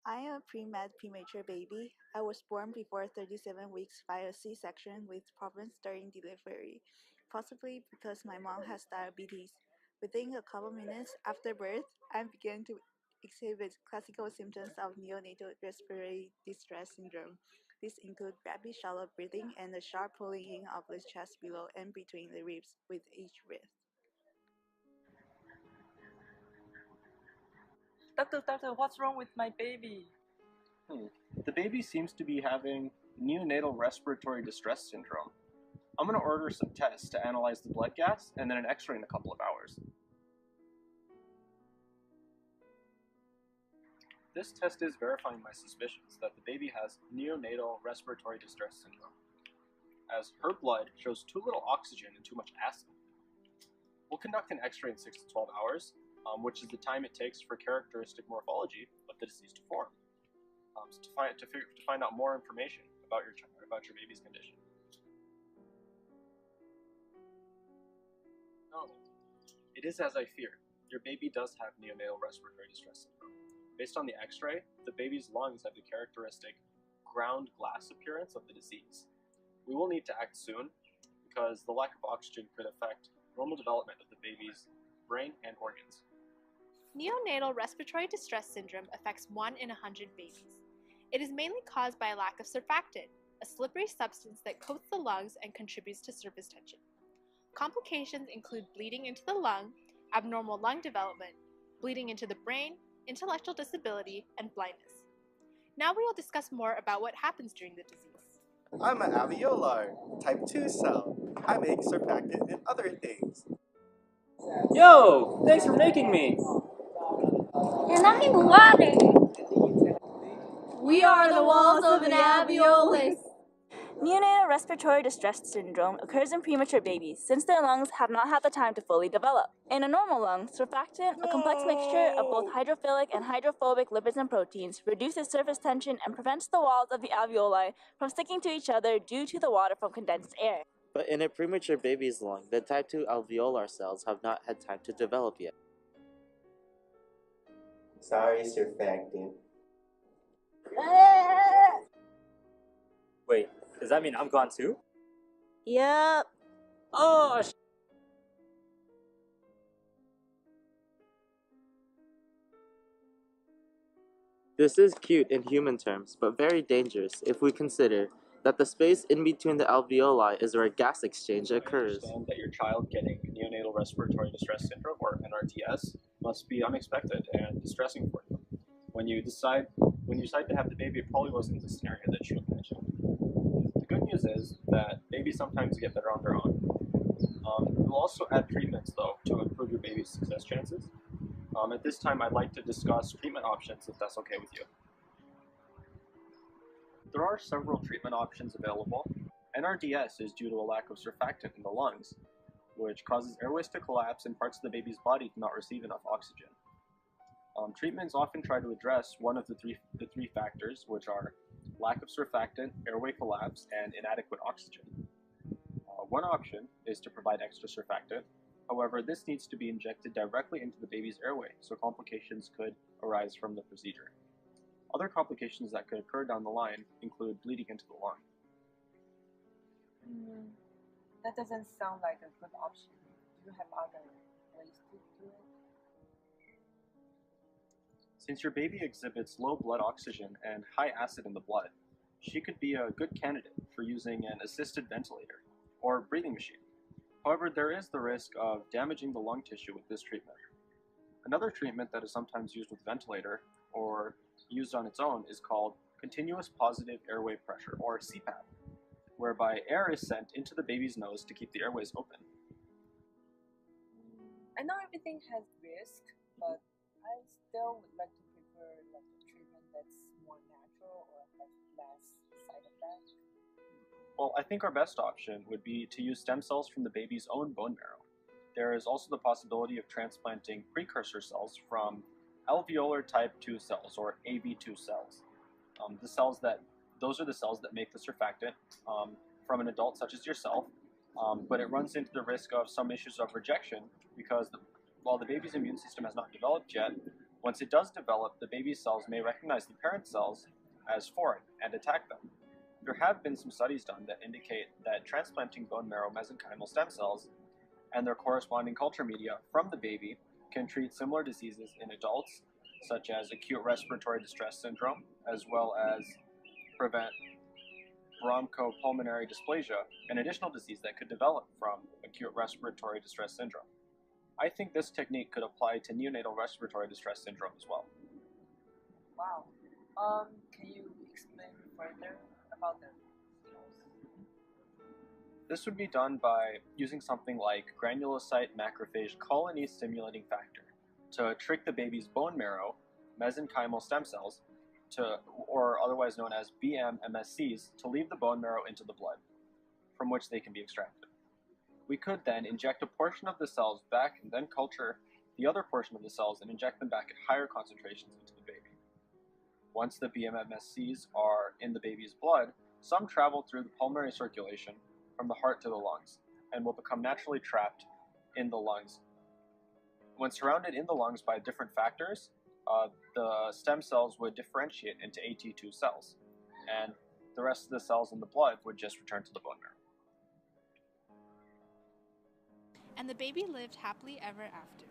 I am a pre-med premature baby. I was born before 37 weeks via C-section with problems during delivery, possibly because my mom has diabetes. Within a couple minutes after birth, I began to exhibit classical symptoms of neonatal respiratory distress syndrome. These include rapid shallow breathing and a sharp pulling in of the chest below and between the ribs with each breath. Doctor, what's wrong with my baby? The baby seems to be having neonatal respiratory distress syndrome. I'm going to order some tests to analyze the blood gas and then an x-ray in a couple of hours. This test is verifying my suspicions that the baby has neonatal respiratory distress syndrome, as her blood shows too little oxygen and too much acid. We'll conduct an x-ray in 6 to 12 hours, which is the time it takes for characteristic morphology of the disease to form, to find out more information about your baby's condition. No, it is as I feared. Your baby does have neonatal respiratory distress syndrome. Based on the x-ray, the baby's lungs have the characteristic ground glass appearance of the disease. We will need to act soon because the lack of oxygen could affect normal development of the baby's brain and organs. Neonatal respiratory distress syndrome affects 1 in 100 babies. It is mainly caused by a lack of surfactant, a slippery substance that coats the lungs and contributes to surface tension. Complications include bleeding into the lung, abnormal lung development, bleeding into the brain, intellectual disability, and blindness. Now we will discuss more about what happens during the disease. I'm an alveolar, type 2 cell. I make surfactant and other things. Yo, thanks for making me. And I'm water. We are the walls of an alveolus. Neonatal respiratory distress syndrome occurs in premature babies since their lungs have not had the time to fully develop. In a normal lung, surfactant, a complex mixture of both hydrophilic and hydrophobic lipids and proteins, reduces surface tension and prevents the walls of the alveoli from sticking to each other due to the water from condensed air. But in a premature baby's lung, the type 2 alveolar cells have not had time to develop yet. Sorry, surfactant. Wait, does that mean I'm gone too? Yep. Oh, This is cute in human terms, but very dangerous if we consider that the space in between the alveoli is where gas exchange occurs. I understand that your child getting neonatal respiratory distress syndrome, or NRDS, must be unexpected and distressing for you. When you decide to have the baby, it probably wasn't the scenario that you imagined. The good news is that babies sometimes get better on their own. We'll also add treatments, though, to improve your baby's success chances. At this time, I'd like to discuss treatment options, if that's okay with you. There are several treatment options available. NRDS is due to a lack of surfactant in the lungs, which causes airways to collapse and parts of the baby's body to not receive enough oxygen. Treatments often try to address one of the three factors, which are lack of surfactant, airway collapse, and inadequate oxygen. One option is to provide extra surfactant. However, this needs to be injected directly into the baby's airway, so complications could arise from the procedure. Other complications that could occur down the line include bleeding into the lung. That doesn't sound like a good option. Do you have other ways to do it? Since your baby exhibits low blood oxygen and high acid in the blood, she could be a good candidate for using an assisted ventilator or breathing machine. However, there is the risk of damaging the lung tissue with this treatment. Another treatment that is sometimes used with ventilator or used on its own is called continuous positive airway pressure, or CPAP, whereby air is sent into the baby's nose to keep the airways open. I know everything has risk, but I still would like to prefer like a treatment that's more natural or has less side effects. Well, I think our best option would be to use stem cells from the baby's own bone marrow. There is also the possibility of transplanting precursor cells from alveolar type 2 cells, or AV2 cells. Those are the cells that make the surfactant from an adult such as yourself, but it runs into the risk of some issues of rejection because while the baby's immune system has not developed yet, Once it does develop, the baby cells may recognize the parent cells as foreign and attack them. There have been some studies done that indicate that transplanting bone marrow mesenchymal stem cells and their corresponding culture media from the baby can treat similar diseases in adults, such as acute respiratory distress syndrome, as well as prevent bronchopulmonary dysplasia, an additional disease that could develop from acute respiratory distress syndrome. I think this technique could apply to neonatal respiratory distress syndrome as well. Wow. Can you explain further about the cells? This would be done by using something like granulocyte macrophage colony stimulating factor to trick the baby's bone marrow mesenchymal stem cells or otherwise known as BMMSCs, to leave the bone marrow into the blood, from which they can be extracted. We could then inject a portion of the cells back and then culture the other portion of the cells and inject them back at higher concentrations into the baby. Once the BMMSCs are in the baby's blood, some travel through the pulmonary circulation from the heart to the lungs and will become naturally trapped in the lungs. When surrounded in the lungs by different factors, the stem cells would differentiate into AT2 cells, and the rest of the cells in the blood would just return to the bone marrow. And the baby lived happily ever after.